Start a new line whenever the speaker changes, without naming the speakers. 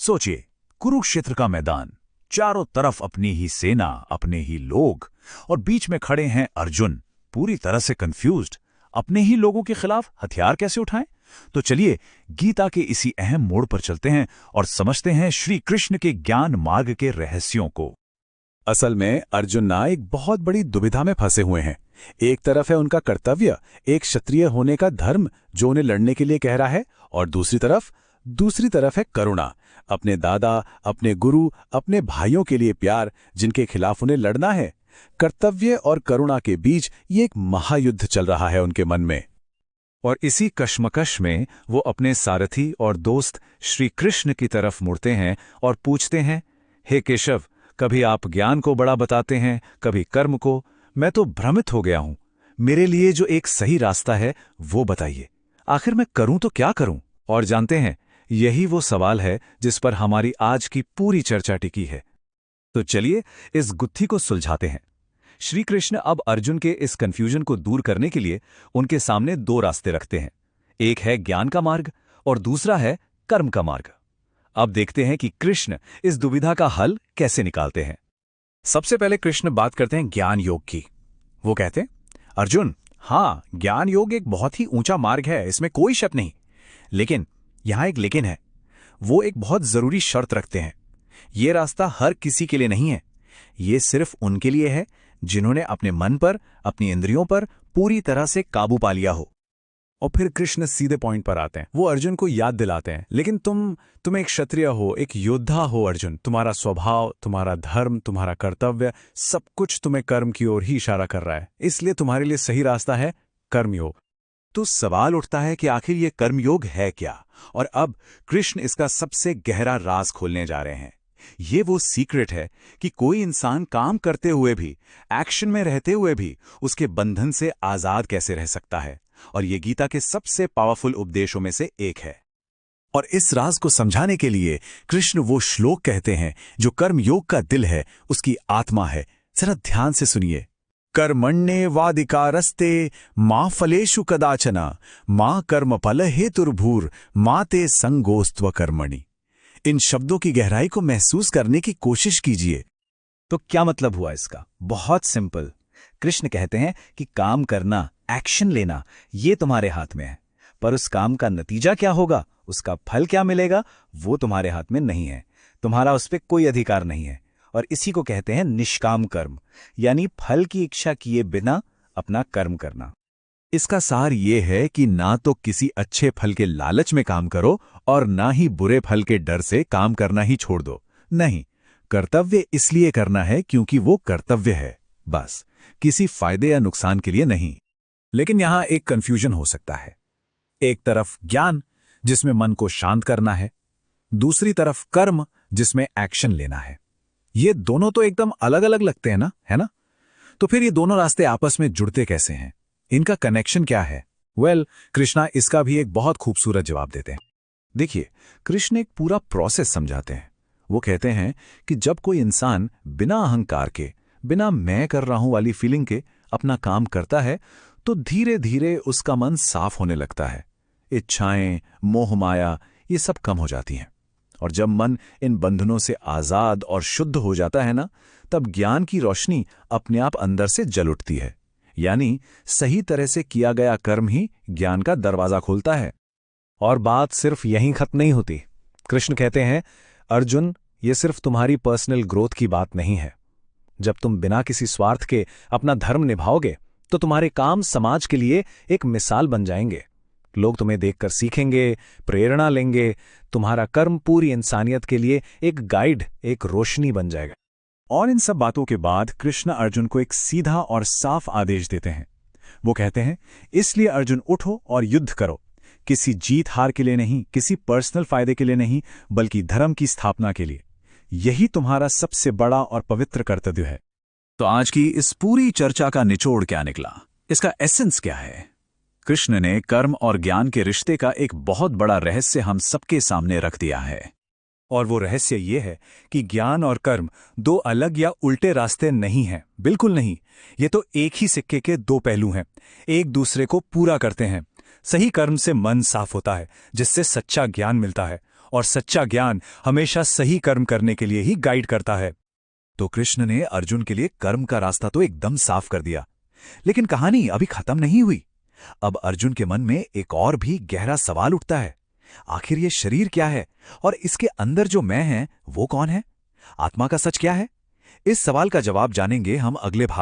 सोचिए, कुरुक्षेत्र का मैदान, चारों तरफ अपनी ही सेना, अपने ही लोग, और बीच में खड़े हैं अर्जुन, पूरी तरह से कंफ्यूज्ड। अपने ही लोगों के खिलाफ हथियार कैसे उठाएं? तो चलिए गीता के इसी अहम मोड़ पर चलते हैं और समझते हैं श्री कृष्ण के ज्ञान मार्ग के रहस्यों को।
असल में अर्जुन ना एक बहुत बड़ी दुविधा में फंसे हुए हैं। एक तरफ है उनका कर्तव्य, एक क्षत्रिय होने का धर्म जो उन्हें लड़ने के लिए कह रहा है, और दूसरी तरफ है करुणा, अपने दादा, अपने गुरु, अपने भाइयों के लिए प्यार, जिनके खिलाफ उन्हें लड़ना है। कर्तव्य और करुणा के बीच ये एक महायुद्ध चल रहा है उनके मन में।
और इसी कश्मकश में वो अपने सारथी और दोस्त श्री कृष्ण की तरफ मुड़ते हैं और पूछते हैं, हे केशव, कभी आप ज्ञान को बड़ा बताते हैं, कभी कर्म को। मैं तो भ्रमित हो गया हूं। मेरे लिए जो एक सही रास्ता है वो बताइए। आखिर मैं करूं तो क्या करूं? और जानते हैं, यही वो सवाल है जिस पर हमारी आज की पूरी चर्चा टिकी है। तो चलिए इस गुत्थी को सुलझाते हैं। श्री कृष्ण अब अर्जुन के इस कंफ्यूजन को दूर करने के लिए उनके सामने दो रास्ते रखते हैं। एक है ज्ञान का मार्ग और दूसरा है कर्म का मार्ग। अब देखते हैं कि कृष्ण इस दुविधा का हल कैसे निकालते हैं। सबसे पहले कृष्ण बात करते हैं ज्ञान योग की। वो कहते हैं, अर्जुन, हाँ, ज्ञान योग एक बहुत ही ऊंचा मार्ग है, इसमें कोई शक नहीं। लेकिन यहां एक लेकिन है। वो एक बहुत जरूरी शर्त रखते हैं। ये रास्ता हर किसी के लिए नहीं है। ये सिर्फ उनके लिए है जिन्होंने अपने मन पर, अपनी इंद्रियों पर पूरी तरह से काबू पा लिया हो। और फिर कृष्ण सीधे पॉइंट पर आते हैं। वो अर्जुन को याद दिलाते हैं, लेकिन तुम एक क्षत्रिय हो, एक योद्धा हो अर्जुन। तुम्हारा स्वभाव, तुम्हारा धर्म, तुम्हारा कर्तव्य, सब कुछ तुम्हें कर्म की ओर ही इशारा कर रहा है। इसलिए तुम्हारे लिए सही रास्ता है कर्मयोग। तो सवाल उठता है कि आखिर ये कर्मयोग है क्या? और अब कृष्ण इसका सबसे गहरा राज खोलने जा रहे हैं। ये वो सीक्रेट है कि कोई इंसान काम करते हुए भी, एक्शन में रहते हुए भी उसके बंधन से आजाद कैसे रह सकता है। और ये गीता के सबसे पावरफुल उपदेशों में से एक है। और इस राज को समझाने के लिए कृष्ण वो श्लोक कहते हैं जो कर्मयोग का दिल है, उसकी आत्मा है। जरा ध्यान से सुनिए। कर्मण्येवाधिकारस्ते मा फलेषु कदाचन मा कर्मफल हेतुर्भूर मा ते संगोस्त्व कर्मणि। इन शब्दों की गहराई को महसूस करने की कोशिश कीजिए। तो क्या मतलब हुआ इसका? बहुत सिंपल। कृष्ण कहते हैं कि काम करना, एक्शन लेना, ये तुम्हारे हाथ में है, पर उस काम का नतीजा क्या होगा, उसका फल क्या मिलेगा, वो तुम्हारे हाथ में नहीं है। तुम्हारा उस पर कोई अधिकार नहीं है। और इसी को कहते हैं निष्काम कर्म, यानी फल की इच्छा किए बिना अपना कर्म करना। इसका सार ये है कि ना तो किसी अच्छे फल के लालच में काम करो और ना ही बुरे फल के डर से काम करना ही छोड़ दो। नहीं, कर्तव्य इसलिए करना है क्योंकि वो कर्तव्य है, बस, किसी फायदे या नुकसान के लिए नहीं। लेकिन यहां एक कंफ्यूजन हो सकता है। एक तरफ ज्ञान जिसमें मन को शांत करना है, दूसरी तरफ कर्म जिसमें एक्शन लेना है। ये दोनों तो एकदम अलग अलग लगते हैं ना, है ना? तो फिर ये दोनों रास्ते आपस में जुड़ते कैसे हैं? इनका कनेक्शन क्या है? कृष्णा इसका भी एक बहुत खूबसूरत जवाब देते हैं। देखिए, कृष्ण एक पूरा प्रोसेस समझाते हैं। वो कहते हैं कि जब कोई इंसान बिना अहंकार के, बिना मैं कर रहा हूं वाली फीलिंग के अपना काम करता है, तो धीरे धीरे उसका मन साफ होने लगता है। इच्छाएं, मोह माया, ये सब कम हो जाती हैं। और जब मन इन बंधनों से आजाद और शुद्ध हो जाता है ना, तब ज्ञान की रोशनी अपने आप अंदर से जल उठती है। यानी सही तरह से किया गया कर्म ही ज्ञान का दरवाजा खोलता है। और बात सिर्फ यहीं खत्म नहीं होती। कृष्ण कहते हैं, अर्जुन, ये सिर्फ तुम्हारी पर्सनल ग्रोथ की बात नहीं है। जब तुम बिना किसी स्वार्थ के अपना धर्म निभाओगे, तो तुम्हारे काम समाज के लिए एक मिसाल बन जाएंगे। लोग तुम्हें देखकर सीखेंगे, प्रेरणा लेंगे। तुम्हारा कर्म पूरी इंसानियत के लिए एक गाइड, एक रोशनी बन जाएगा। और इन सब बातों के बाद कृष्ण अर्जुन को एक सीधा और साफ आदेश देते हैं। वो कहते हैं, इसलिए अर्जुन उठो और युद्ध करो। किसी जीत हार के लिए नहीं, किसी पर्सनल फायदे के लिए नहीं, बल्कि धर्म की स्थापना के लिए। यही तुम्हारा सबसे बड़ा और पवित्र कर्तव्य है। तो आज की इस पूरी चर्चा का निचोड़ क्या निकला? इसका एसेंस क्या है? कृष्ण ने कर्म और ज्ञान के रिश्ते का एक बहुत बड़ा रहस्य हम सबके सामने रख दिया है। और वो रहस्य ये है कि ज्ञान और कर्म दो अलग या उल्टे रास्ते नहीं हैं, बिल्कुल नहीं। ये तो एक ही सिक्के के दो पहलू हैं, एक दूसरे को पूरा करते हैं। सही कर्म से मन साफ होता है, जिससे सच्चा ज्ञान मिलता है,
और सच्चा ज्ञान हमेशा सही कर्म करने के लिए ही गाइड करता है।
तो कृष्ण ने अर्जुन के लिए कर्म का रास्ता तो एकदम साफ कर दिया, लेकिन कहानी अभी खत्म नहीं हुई। अब अर्जुन के मन में एक और भी गहरा सवाल उठता है। आखिर ये शरीर क्या है और इसके अंदर जो मैं है वो कौन है? आत्मा का सच क्या है? इस सवाल का जवाब जानेंगे हम अगले भाग